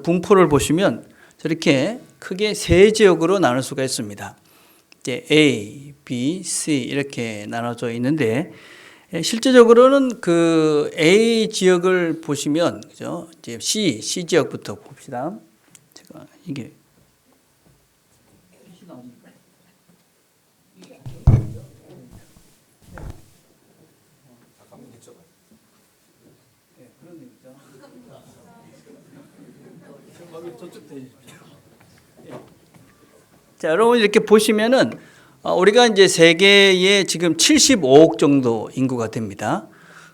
분포를 보시면 저렇게 크게 세 지역으로 나눌 수가 있습니다. 이제 A, B, C 이렇게 나눠져 있는데 실제적으로는 그 A 지역을 보시면 그죠? 이제 C 지역부터 봅시다. 제가 이게 자, 여러분 이렇게 보시면은 우리가 이제 세계에 지금 75억 정도 인구가 됩니다.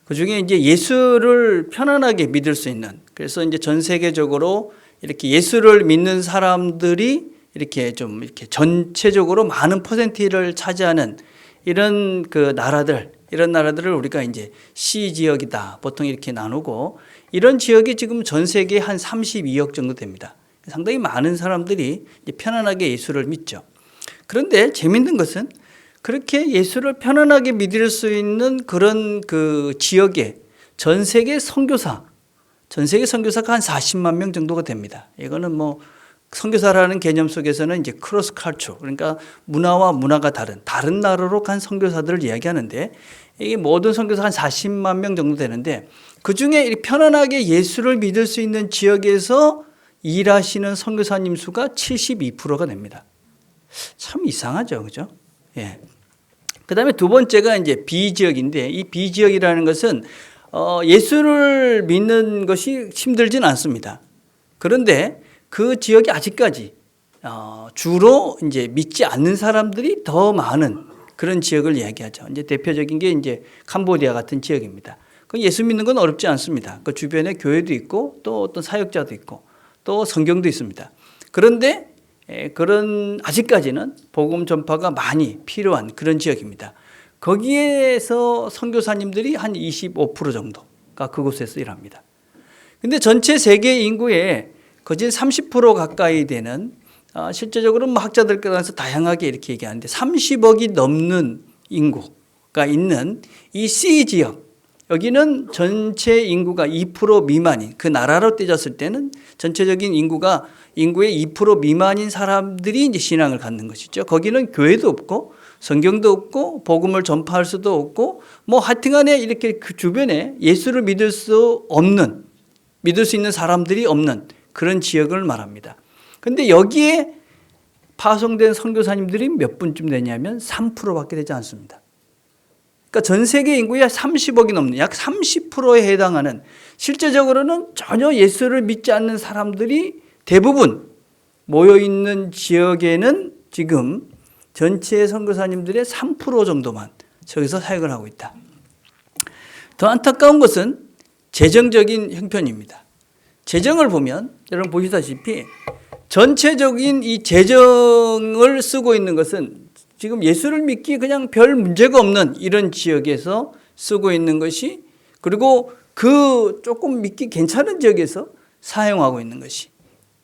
그 중에 이제 예수를 편안하게 믿을 수 있는, 그래서 이제 전 세계적으로 이렇게 예수를 믿는 사람들이 이렇게 좀 이렇게 전체적으로 많은 퍼센티를 차지하는 이런 그 나라들, 이런 나라들을 우리가 이제 C 지역이다 보통 이렇게 나누고, 이런 지역이 지금 전 세계에 한 32억 정도 됩니다. 상당히 많은 사람들이 편안하게 예수를 믿죠. 그런데 재밌는 것은 그렇게 예수를 편안하게 믿을 수 있는 그런 그 지역에 전 세계 선교사가 한 40만 명 정도가 됩니다. 이거는 뭐 선교사라는 개념 속에서는 이제 크로스 칼처, 그러니까 문화와 문화가 다른 나라로 간 선교사들을 이야기하는데, 이게 모든 선교사 한 40만 명 정도 되는데, 그 중에 편안하게 예수를 믿을 수 있는 지역에서 일하시는 선교사님 수가 72%가 됩니다. 참 이상하죠, 그죠? 예. 그 다음에 두 번째가 이제 B 지역인데, 이 B 지역이라는 것은 예수를 믿는 것이 힘들진 않습니다. 그런데 그 지역이 아직까지 주로 이제 믿지 않는 사람들이 더 많은 그런 지역을 이야기하죠. 이제 대표적인 게 이제 캄보디아 같은 지역입니다. 그 예수 믿는 건 어렵지 않습니다. 그 주변에 교회도 있고 또 어떤 사역자도 있고 또 성경도 있습니다. 그런데 그런 아직까지는 복음 전파가 많이 필요한 그런 지역입니다. 거기에서 선교사님들이 한 25% 정도가 그곳에서 일합니다. 근데 전체 세계 인구의 거진 30% 가까이 되는, 실제적으로 뭐 학자들께서 다양하게 이렇게 얘기하는데 30억이 넘는 인구가 있는 이 C 지역, 여기는 전체 인구가 2% 미만인, 그 나라로 따졌을 때는 전체적인 인구의 2% 미만인 사람들이 이제 신앙을 갖는 것이죠. 거기는 교회도 없고 성경도 없고 복음을 전파할 수도 없고 뭐 하여튼간에 이렇게 그 주변에 예수를 믿을 수 있는 사람들이 없는 그런 지역을 말합니다. 그런데 여기에 파송된 선교사님들이 몇 분쯤 되냐면 3%밖에 되지 않습니다. 그러니까 전 세계 인구의 30억이 넘는 약 30%에 해당하는, 실제적으로는 전혀 예수를 믿지 않는 사람들이 대부분 모여있는 지역에는 지금 전체 선교사님들의 3% 정도만 저기서 사역을 하고 있다. 더 안타까운 것은 재정적인 형편입니다. 재정을 보면 여러분 보시다시피 전체적인 이 재정을 쓰고 있는 것은 지금 예수를 믿기 그냥 별 문제가 없는 이런 지역에서 쓰고 있는 것이, 그리고 그 조금 믿기 괜찮은 지역에서 사용하고 있는 것이,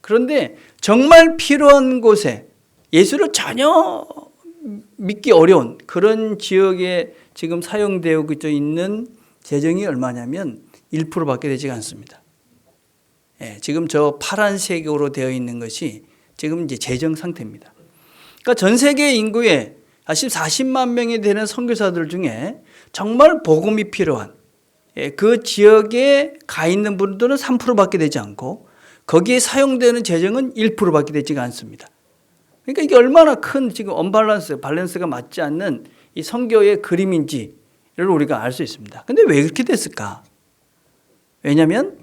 그런데 정말 필요한 곳에 예수를 전혀 믿기 어려운 그런 지역에 지금 사용되고 있는 재정이 얼마냐면 1%밖에 되지 않습니다. 예, 지금 저 파란색으로 되어 있는 것이 지금 이제 재정 상태입니다. 그러니까 전 세계 인구의 40만 명이 되는 선교사들 중에 정말 복음이 필요한 그 지역에 가 있는 분들은 3%밖에 되지 않고 거기에 사용되는 재정은 1%밖에 되지가 않습니다. 그러니까 이게 얼마나 큰 지금 밸런스가 맞지 않는 이 선교의 그림인지를 우리가 알 수 있습니다. 그런데 왜 그렇게 됐을까? 왜냐하면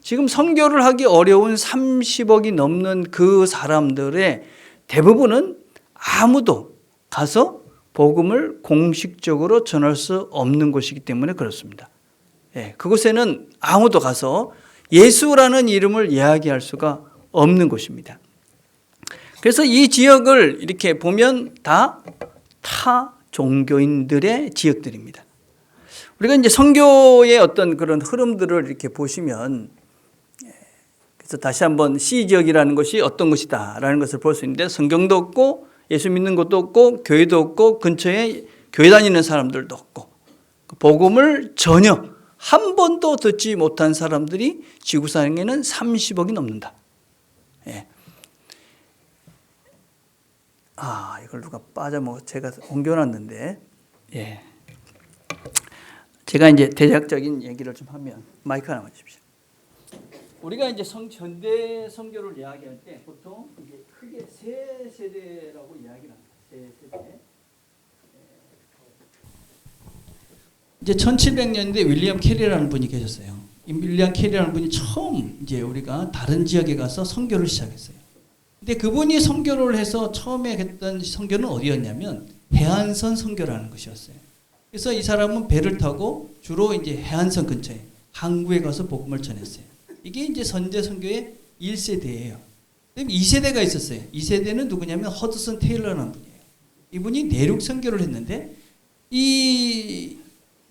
지금 선교를 하기 어려운 30억이 넘는 그 사람들의 대부분은 아무도 가서 복음을 공식적으로 전할 수 없는 곳이기 때문에 그렇습니다. 예, 그곳에는 아무도 가서 예수라는 이름을 이야기할 수가 없는 곳입니다. 그래서 이 지역을 이렇게 보면 다 타 종교인들의 지역들입니다. 우리가 이제 선교의 어떤 그런 흐름들을 이렇게 보시면, 그래서 다시 한번 C 지역이라는 것이 어떤 것이다라는 것을 볼 수 있는데, 성경도 없고 예수 믿는 것도 없고 교회도 없고 근처에 교회 다니는 사람들도 없고 복음을 전혀 한 번도 듣지 못한 사람들이 지구상에는 30억이 넘는다. 예. 이걸 누가 제가 옮겨놨는데, 예. 제가 이제 대략적인 얘기를 좀 하면, 마이크 하나만 주십시오. 우리가 이제 현대 선교를 이야기할 때 보통 이제 크게 세 세대라고 이야기를 합니다. 세 세대. 이제 1700년대 윌리엄 캐리라는 분이 계셨어요. 이 윌리엄 캐리라는 분이 처음 이제 우리가 다른 지역에 가서 선교를 시작했어요. 근데 그분이 선교를 해서 처음에 했던 선교는 어디였냐면 해안선 선교라는 것이었어요. 그래서 이 사람은 배를 타고 주로 이제 해안선 근처에 항구에 가서 복음을 전했어요. 이게 이제 선제 선교의 1세대예요. 2세대가 있었어요. 2세대는 누구냐면 허드슨 테일러라는 분이에요. 이분이 내륙 선교를 했는데 이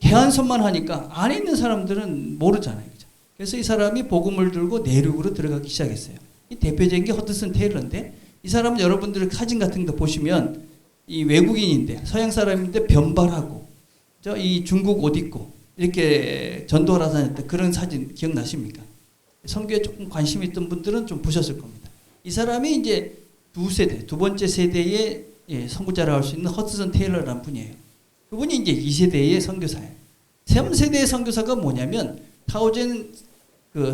해안선만 하니까 안에 있는 사람들은 모르잖아요. 그죠? 그래서 이 사람이 복음을 들고 내륙으로 들어가기 시작했어요. 이 대표적인 게 허드슨 테일러인데 이 사람은 여러분들 사진 같은 거 보시면 이 외국인인데 서양 사람인데 변발하고 이 중국 옷 입고 이렇게 전도를 하다녔던 그런 사진 기억나십니까? 선교에 조금 관심 있던 분들은 좀 보셨을 겁니다. 이 사람이 이제 두 번째 세대의 선구자라고 할 수 있는 허드슨 테일러라는 분이에요. 그분이 이제 2세대의 선교사예요. 3세대의 선교사가 뭐냐면 타우젠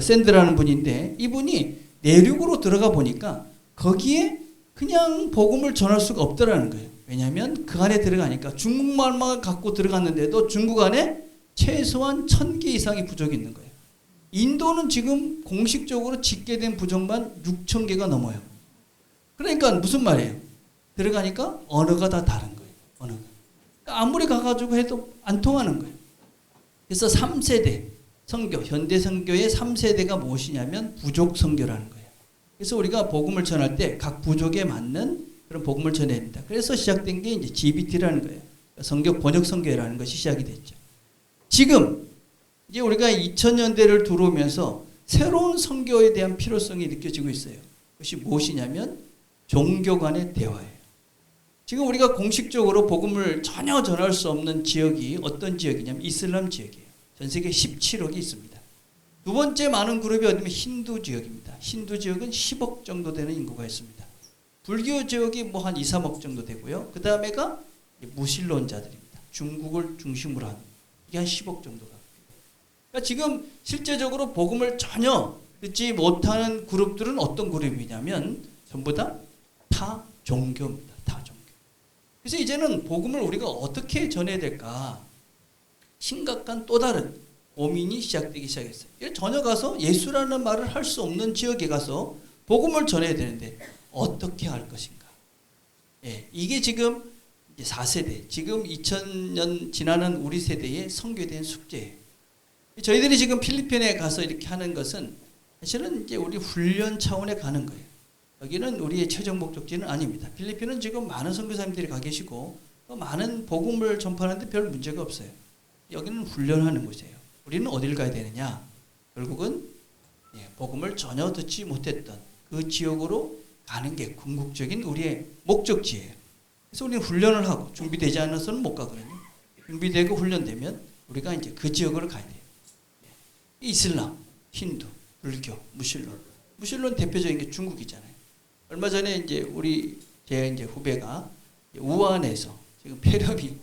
샌드라는 분인데 이분이 내륙으로 들어가 보니까 거기에 그냥 복음을 전할 수가 없더라는 거예요. 왜냐하면 그 안에 들어가니까 중국말만 갖고 들어갔는데도 중국 안에 최소한 1000개 이상의 부족이 있는 거예요. 인도는 지금 공식적으로 집계된 부족만 6000개가 넘어요. 그러니까 무슨 말이에요? 들어가니까 언어가 다 다른 거예요. 언어가. 그러니까 아무리 가가지고 해도 안 통하는 거예요. 그래서 3세대 선교, 현대 선교의 3세대가 무엇이냐면 부족 선교라는 거예요. 그래서 우리가 복음을 전할 때 각 부족에 맞는 그런 복음을 전해야 됩니다. 그래서 시작된 게 이제 GBT라는 거예요. 선교 번역 선교라는 것이 시작이 됐죠. 지금 이제 우리가 2000년대를 들어오면서 새로운 선교에 대한 필요성이 느껴지고 있어요. 그것이 무엇이냐면 종교 간의 대화예요. 지금 우리가 공식적으로 복음을 전혀 전할 수 없는 지역이 어떤 지역이냐면 이슬람 지역이에요. 전 세계 17억이 있습니다. 두 번째 많은 그룹이 어디면 힌두 지역입니다. 힌두 지역은 10억 정도 되는 인구가 있습니다. 불교 지역이 뭐 한 2, 3억 정도 되고요. 그 다음에가 무신론자들입니다. 중국을 중심으로 한 이게 한 10억 정도가. 그러니까 지금 실제적으로 복음을 전혀 듣지 못하는 그룹들은 어떤 그룹이냐면 전부 다 종교입니다. 다 종교. 그래서 이제는 복음을 우리가 어떻게 전해야 될까? 심각한 또 다른 고민이 시작되기 시작했어요. 전혀 가서 예수라는 말을 할 수 없는 지역에 가서 복음을 전해야 되는데 어떻게 할 것인가? 이게 지금 4세대, 지금 2000년 지나는 우리 세대의 선교에 대한 숙제예요. 저희들이 지금 필리핀에 가서 이렇게 하는 것은 사실은 이제 우리 훈련 차원에 가는 거예요. 여기는 우리의 최종 목적지는 아닙니다. 필리핀은 지금 많은 선교사님들이 가 계시고 많은 복음을 전파하는데 별 문제가 없어요. 여기는 훈련하는 곳이에요. 우리는 어딜 가야 되느냐? 결국은 복음을 전혀 듣지 못했던 그 지역으로 가는 게 궁극적인 우리의 목적지예요. 그래서 우리는 훈련을 하고 준비되지 않아서는 못 가거든요. 준비되고 훈련되면 우리가 이제 그 지역으로 가야 돼요. 이슬람, 힌두, 불교, 무신론 대표적인 게 중국이잖아요. 얼마 전에 이제 제 이제 후배가 우한에서 지금 폐렴이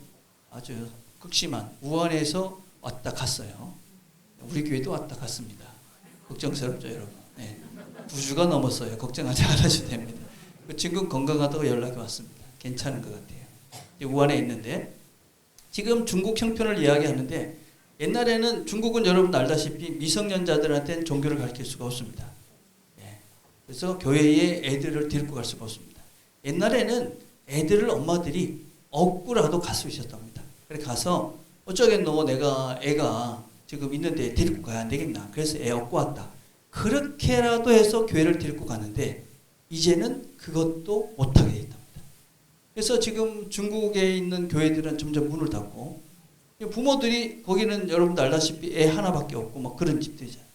아주 극심한 우한에서 왔다 갔어요. 우리 교회도 왔다 갔습니다. 걱정스럽죠, 여러분. 9주가 넘었어요. 걱정하지 않으셔도 됩니다. 그 친구 건강하다고 연락이 왔습니다. 괜찮은 것 같아요. 우한에 있는데 지금 중국 형편을 이야기하는데 옛날에는 중국은 여러분 알다시피 미성년자들한테는 종교를 가르칠 수가 없습니다. 그래서 교회에 애들을 데리고 갈 수가 없습니다. 옛날에는 애들을 엄마들이 업고라도 갈 수 있었답니다. 그래 가서 어쩌겠노 내가 애가 지금 있는데 데리고 가야 안 되겠나. 그래서 애 업고 왔다. 그렇게라도 해서 교회를 데리고 가는데 이제는 그것도 못하게 됐답니다. 그래서 지금 중국에 있는 교회들은 점점 문을 닫고 부모들이 거기는 여러분도 알다시피 애 하나밖에 없고 막 그런 집들이잖아요.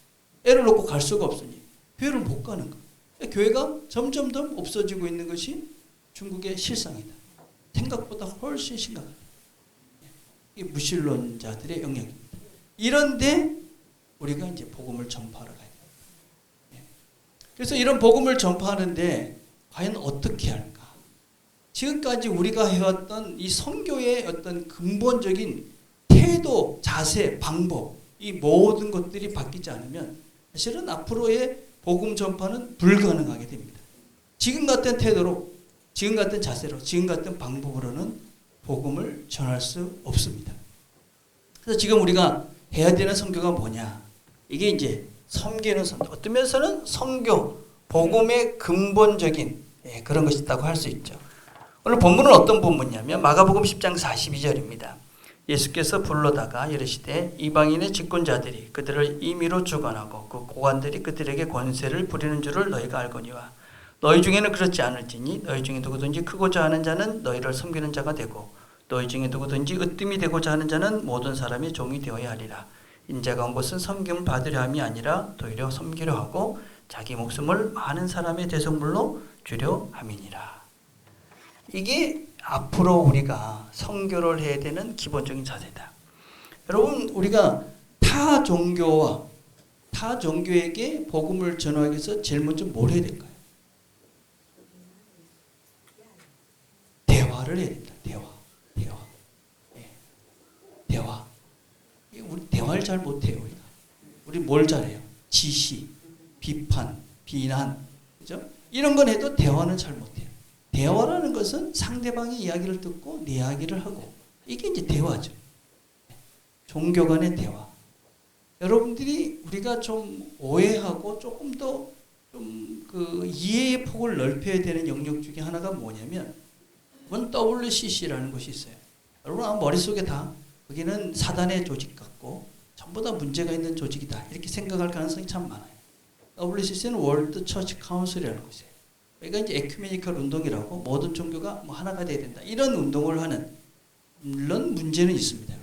애를 놓고 갈 수가 없으니 교회를 못 가는 거예요. 교회가 점점 더 없어지고 있는 것이 중국의 실상이다. 생각보다 훨씬 심각합니다. 이게 무신론자들의 영역입니다. 이런데 우리가 이제 복음을 전파하러 가야 돼요. 그래서 이런 복음을 전파하는데 과연 어떻게 할까? 지금까지 우리가 해왔던 이 선교의 어떤 근본적인 태도, 자세, 방법, 이 모든 것들이 바뀌지 않으면 사실은 앞으로의 복음 전파는 불가능하게 됩니다. 지금 같은 태도로, 지금 같은 자세로, 지금 같은 방법으로는 복음을 전할 수 없습니다. 그래서 지금 우리가 해야 되는 선교가 뭐냐? 이게 이제 섬기는 선교. 어떤 면에서는 선교, 복음의 근본적인 그런 것이 있다고 할 수 있죠. 오늘 본문은 어떤 본문이냐면 마가복음 10장 42절입니다. 예수께서 불러다가 이르시되 이방인의 집권자들이 그들을 임의로 주관하고 그 고관들이 그들에게 권세를 부리는 줄을 너희가 알거니와 너희 중에는 그렇지 않을지니 너희 중에 누구든지 크고자 하는 자는 너희를 섬기는 자가 되고 너희 중에 누구든지 으뜸이 되고자 하는 자는 모든 사람의 종이 되어야 하리라. 인자가 온 것은 섬김을 받으려 함이 아니라 도리어 섬기려 하고 자기 목숨을 많은 사람의 대속물로 주려 함이니라. 이게 앞으로 우리가 선교를 해야 되는 기본적인 자세다. 여러분, 우리가 타 종교에게 복음을 전하기 위해서 제일 먼저 뭘 해야 될까요? 대화를 해야 됩니다. 대화. 우리 대화를 잘 못해요. 우리 뭘 잘해요? 지시, 비판, 비난, 그죠? 이런 건 해도 대화는 잘 못해요. 대화라는 것은 상대방의 이야기를 듣고 내 이야기를 하고, 이게 이제 대화죠. 종교 간의 대화. 여러분들이 우리가 좀 오해하고 조금 더 좀 그 이해의 폭을 넓혀야 되는 영역 중에 하나가 뭐냐면, 그건 WCC라는 것이 있어요. 여러분 아마 머릿속에 다 거기는 사단의 조직 같고 전부 다 문제가 있는 조직이다 이렇게 생각할 가능성이 참 많아요. WCC는 월드 처치 카운슬이라는 것이에요. 그러니까 이제 에큐메니컬 운동이라고 모든 종교가 뭐 하나가 돼야 된다 이런 운동을 하는, 물론 문제는 있습니다.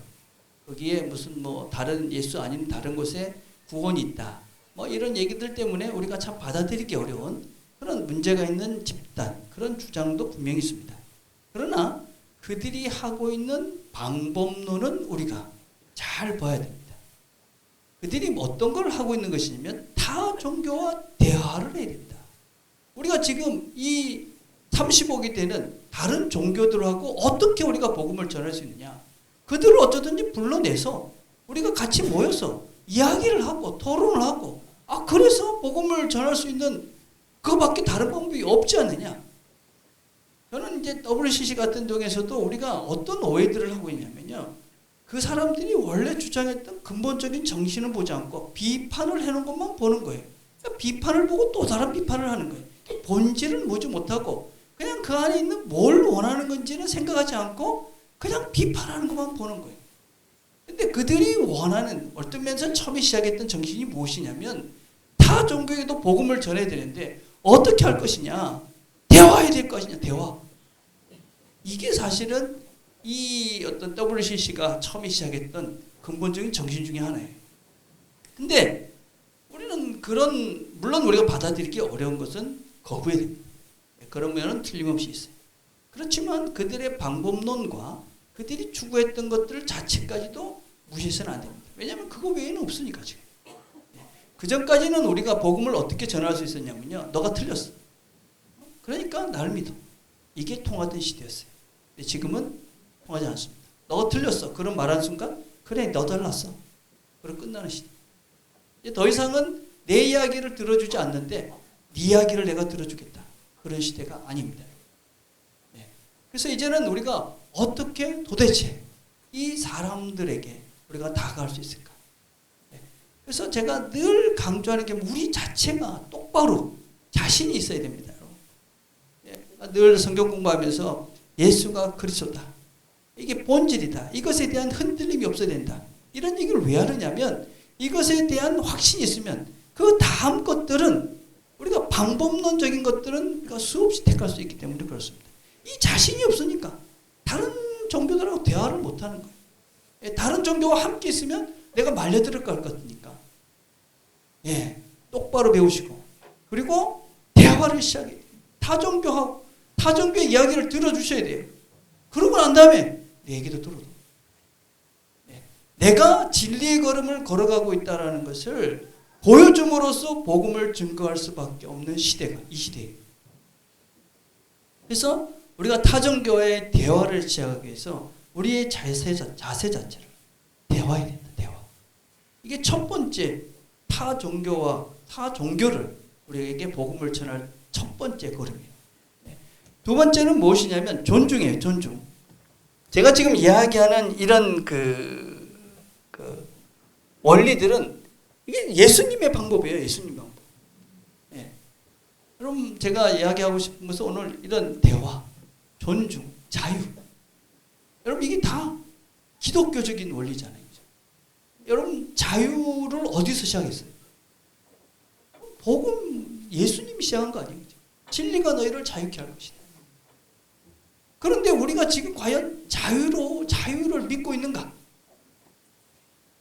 거기에 무슨 뭐 다른 예수 아닌 다른 곳에 구원이 있다 뭐 이런 얘기들 때문에 우리가 참 받아들이기 어려운 그런 문제가 있는 집단, 그런 주장도 분명히 있습니다. 그러나 그들이 하고 있는 방법론은 우리가 잘 봐야 됩니다. 그들이 어떤 걸 하고 있는 것이냐면 타 종교와 대화를 해야 됩니다. 우리가 지금 이 35기 때는 다른 종교들하고 어떻게 우리가 복음을 전할 수 있느냐. 그들을 어쩌든지 불러내서 우리가 같이 모여서 이야기를 하고 토론을 하고, 그래서 복음을 전할 수 있는 그거밖에 다른 방법이 없지 않느냐. 저는 이제 WCC 같은 동에서도 우리가 어떤 오해들을 하고 있냐면요. 그 사람들이 원래 주장했던 근본적인 정신을 보지 않고 비판을 해놓은 것만 보는 거예요. 그러니까 비판을 보고 또 다른 비판을 하는 거예요. 본질은 보지 못하고 그냥 그 안에 있는 뭘 원하는 건지는 생각하지 않고 그냥 비판하는 것만 보는 거예요. 근데 그들이 원하는, 어떤 면에서 처음에 시작했던 정신이 무엇이냐면 타 종교에도 복음을 전해야 되는데 어떻게 할 것이냐. 대화해야 될 것이냐, 대화. 이게 사실은 이 어떤 WCC가 처음에 시작했던 근본적인 정신 중에 하나예요. 근데 우리는 물론 우리가 받아들이기 어려운 것은 거부해야 됩니다. 그런 면은 틀림없이 있어요. 그렇지만 그들의 방법론과 그들이 추구했던 것들 자체까지도 무시해서는 안 됩니다. 왜냐하면 그거 외에는 없으니까 지금. 그 전까지는 우리가 복음을 어떻게 전할 수 있었냐면요. 너가 틀렸어. 그러니까 나를 믿어. 이게 통하던 시대였어요. 근데 지금은 통하지 않습니다. 너가 틀렸어. 그런 말하는 순간 그래 너 달랐어. 그럼 끝나는 시대. 이제 더 이상은 내 이야기를 들어주지 않는데 네 이야기를 내가 들어주겠다. 그런 시대가 아닙니다. 네. 그래서 이제는 우리가 어떻게 도대체 이 사람들에게 우리가 다가갈 수 있을까? 네. 그래서 제가 늘 강조하는 게 우리 자체가 똑바로 자신이 있어야 됩니다. 늘 성경 공부하면서 예수가 그리스도다. 이게 본질이다. 이것에 대한 흔들림이 없어야 된다. 이런 얘기를 왜 하느냐면 이것에 대한 확신이 있으면 그 다음 것들은 우리가 방법론적인 것들은 우리가 수없이 택할 수 있기 때문에 그렇습니다. 이 자신이 없으니까 다른 종교들하고 대화를 못하는 거예요. 다른 종교와 함께 있으면 내가 말려들을 것 같으니까. 똑바로 배우시고 그리고 대화를 시작해요. 타종교의 이야기를 들어주셔야 돼요. 그러고 난 다음에 내 얘기도 들어도. 내가 진리의 걸음을 걸어가고 있다는 것을 보여줌으로써 복음을 증거할 수밖에 없는 시대가 이 시대예요. 그래서 우리가 타종교와의 대화를 시작하기 위해서 우리의 자세 자체를 대화해야 된다. 대화. 이게 첫 번째 타종교와 타종교를 우리에게 복음을 전할 첫 번째 걸음이에요. 두 번째는 무엇이냐면 존중이에요. 존중. 제가 지금 이야기하는 이런 원리들은 이게 예수님의 방법이에요. 예수님 방법. 예. 여러분 제가 이야기하고 싶은 것은 오늘 이런 대화, 존중, 자유. 여러분 이게 다 기독교적인 원리잖아요. 그죠? 여러분 자유를 어디서 시작했어요? 복음 예수님이 시작한 거 아니에요? 그죠? 진리가 너희를 자유케 할 것이다. 그런데 우리가 지금 과연 자유를 믿고 있는가?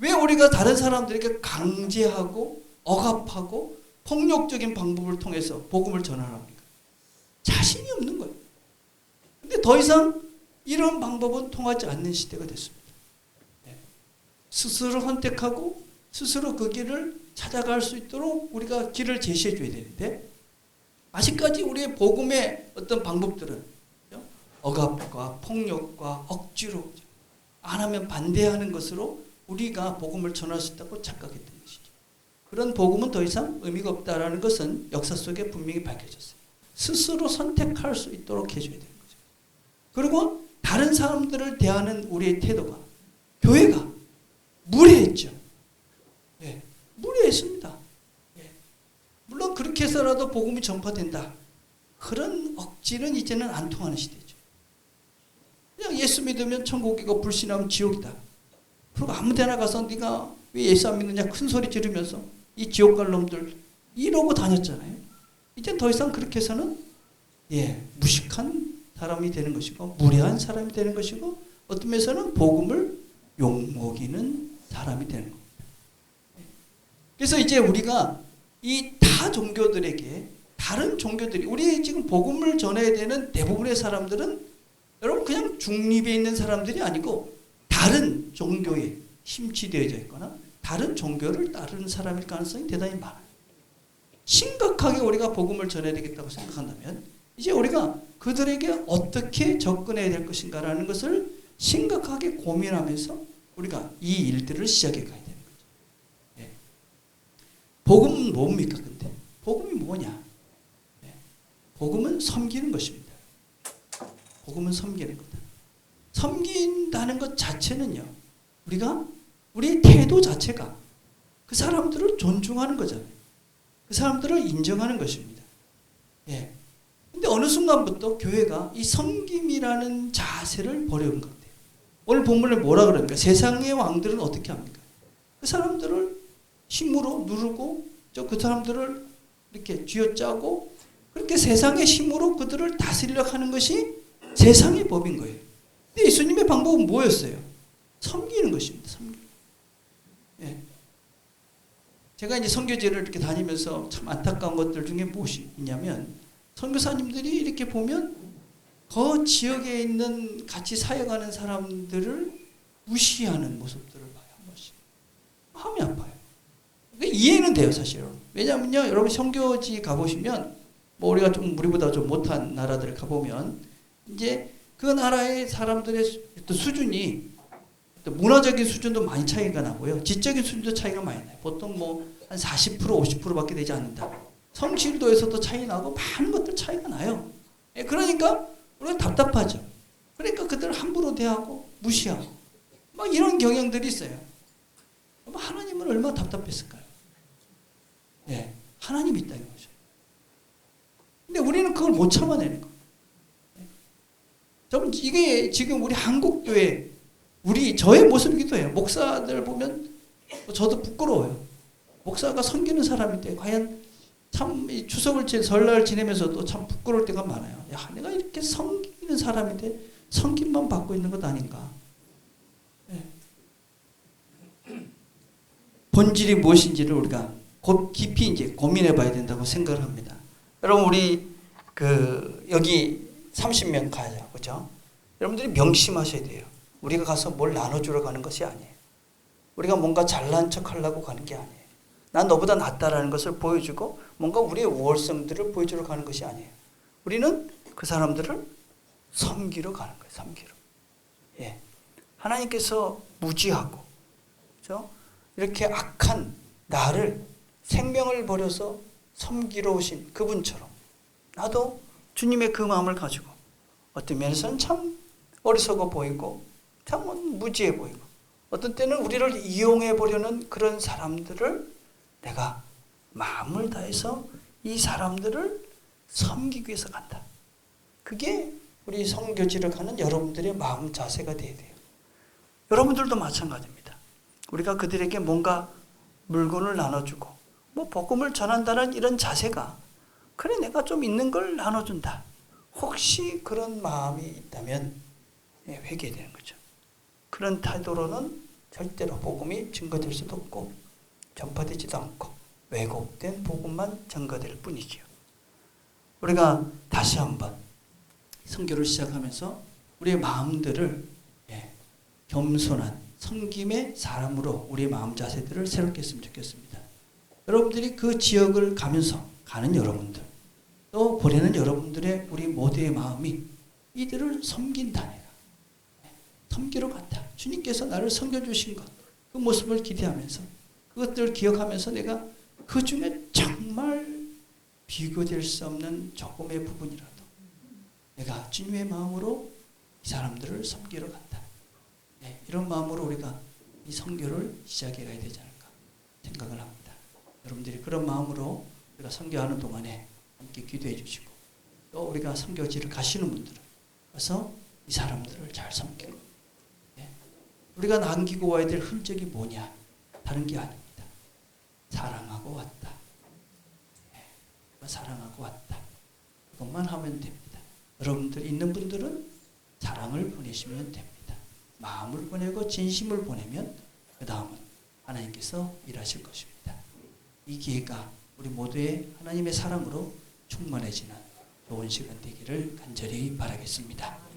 왜 우리가 다른 사람들에게 강제하고 억압하고 폭력적인 방법을 통해서 복음을 전하랍니까? 자신이 없는 거예요. 근데 더 이상 이런 방법은 통하지 않는 시대가 됐습니다. 스스로 선택하고 스스로 그 길을 찾아갈 수 있도록 우리가 길을 제시해 줘야 되는데 아직까지 우리의 복음의 어떤 방법들은 억압과 폭력과 억지로 안 하면 반대하는 것으로 우리가 복음을 전할 수 있다고 착각했던 것이죠. 그런 복음은 더 이상 의미가 없다라는 것은 역사 속에 분명히 밝혀졌어요. 스스로 선택할 수 있도록 해줘야 되는 거죠. 그리고 다른 사람들을 대하는 우리의 태도가 교회가 무례했죠. 예, 무례했습니다. 예. 물론 그렇게 해서라도 복음이 전파된다. 그런 억지는 이제는 안 통하는 시대죠. 그냥 예수 믿으면 천국이고 불신하면 지옥이다. 그리고 아무 데나 가서 네가 왜 예수 안 믿느냐 큰 소리 지르면서 이 지옥 갈 놈들 이러고 다녔잖아요. 이제 더 이상 그렇게 해서는 무식한 사람이 되는 것이고 무례한 사람이 되는 것이고 어떤 면에서는 복음을 욕먹이는 사람이 되는 겁니다. 그래서 이제 우리가 이 타 종교들에게 다른 종교들이 우리 지금 복음을 전해야 되는 대부분의 사람들은 여러분 그냥 중립에 있는 사람들이 아니고 다른 종교에 심취되어져 있거나 다른 종교를 따르는 사람일 가능성이 대단히 많아요. 심각하게 우리가 복음을 전해야 되겠다고 생각한다면 이제 우리가 그들에게 어떻게 접근해야 될 것인가라는 것을 심각하게 고민하면서 우리가 이 일들을 시작해 가야 되는 거죠. 예. 복음은 뭡니까 근데? 복음이 뭐냐? 예. 복음은 섬기는 것입니다. 복음은 섬기는 거다. 섬긴다는 것 자체는요. 우리가 우리의 태도 자체가 그 사람들을 존중하는 거잖아요. 그 사람들을 인정하는 것입니다. 예. 근데 어느 순간부터 교회가 이 섬김이라는 자세를 버려온 것 같아요. 오늘 본문에 뭐라 그럽니까? 세상의 왕들은 어떻게 합니까? 그 사람들을 힘으로 누르고 그 사람들을 이렇게 쥐어짜고 그렇게 세상의 힘으로 그들을 다스리려고 하는 것이 세상의 법인 거예요. 근데 예수님의 방법은 뭐였어요? 섬기는 것입니다. 섬기는. 예. 제가 이제 선교지를 이렇게 다니면서 참 안타까운 것들 중에 무엇이 있냐면 선교사님들이 이렇게 보면 그 지역에 있는 같이 사역하는 사람들을 무시하는 모습들을 봐요. 한 번씩. 마음이 아파요. 그러니까 이해는 돼요, 사실은. 왜냐하면요, 여러분 선교지 가보시면 뭐 우리보다 좀 못한 나라들 가보면 이제 그 나라의 사람들의 수준이 문화적인 수준도 많이 차이가 나고요. 지적인 수준도 차이가 많이 나요. 보통 뭐 한 40%, 50%밖에 되지 않는다. 성실도에서도 차이 나고 많은 것들 차이가 나요. 그러니까 우리가 답답하죠. 그러니까 그들을 함부로 대하고 무시하고 막 이런 경향들이 있어요. 하나님은 얼마나 답답했을까요? 예, 하나님이 있다는 거죠. 근데 우리는 그걸 못 참아내는 거예요. 이게 지금 우리 한국교회 저의 모습이기도 해요. 목사들 보면 저도 부끄러워요. 목사가 섬기는 사람인데 과연 참 추석을 설날을 지내면서도 참 부끄러울 때가 많아요. 야, 내가 이렇게 섬기는 사람인데 섬김만 받고 있는 것 아닌가. 네. 본질이 무엇인지를 우리가 깊이 이제 고민해 봐야 된다고 생각을 합니다. 여러분 우리 여기 30명 가죠. 그죠? 여러분들이 명심하셔야 돼요. 우리가 가서 뭘 나눠주러 가는 것이 아니에요. 우리가 뭔가 잘난 척 하려고 가는 게 아니에요. 난 너보다 낫다라는 것을 보여주고 뭔가 우리의 우월성들을 보여주러 가는 것이 아니에요. 우리는 그 사람들을 섬기러 가는 거예요. 섬기러. 예. 하나님께서 무지하고, 그렇죠? 이렇게 악한 나를 생명을 버려서 섬기러 오신 그분처럼 나도 주님의 그 마음을 가지고 어떤 면에서는 참 어리석어 보이고 참 무지해 보이고 어떤 때는 우리를 이용해 보려는 그런 사람들을 내가 마음을 다해서 이 사람들을 섬기기 위해서 간다. 그게 우리 선교지를 가는 여러분들의 마음 자세가 되어야 돼요. 여러분들도 마찬가지입니다. 우리가 그들에게 뭔가 물건을 나눠주고 뭐 복음을 전한다는 이런 자세가 그래 내가 좀 있는 걸 나눠준다. 혹시 그런 마음이 있다면 회개되는 거죠. 그런 태도로는 절대로 복음이 증거될 수도 없고 전파되지도 않고 왜곡된 복음만 증거될 뿐이지요. 우리가 다시 한번 선교를 시작하면서 우리의 마음들을 겸손한 섬김의 사람으로 우리의 마음 자세들을 새롭게 했으면 좋겠습니다. 여러분들이 그 지역을 가면서 가는 여러분들 또 보내는 여러분들의 우리 모두의 마음이 이들을 섬긴다. 내가 섬기러 갔다. 주님께서 나를 섬겨주신 것 그 모습을 기대하면서 그것들을 기억하면서 내가 그 중에 정말 비교될 수 없는 조금의 부분이라도 내가 주님의 마음으로 이 사람들을 섬기러 갔다. 이런 마음으로 우리가 이 선교를 시작해 가야 되지 않을까 생각을 합니다. 여러분들이 그런 마음으로 우리가 선교하는 동안에 함께 기도해 주시고 또 우리가 선교지를 가시는 분들은 가서 이 사람들을 잘 섬기고 우리가 남기고 와야 될 흔적이 뭐냐? 다른 게 아닙니다. 사랑하고 왔다. 사랑하고 왔다. 그것만 하면 됩니다. 여러분들 있는 분들은 사랑을 보내시면 됩니다. 마음을 보내고 진심을 보내면 그 다음은 하나님께서 일하실 것입니다. 이 기회가 우리 모두의 하나님의 사랑으로 충만해지는 좋은 시간 되기를 간절히 바라겠습니다.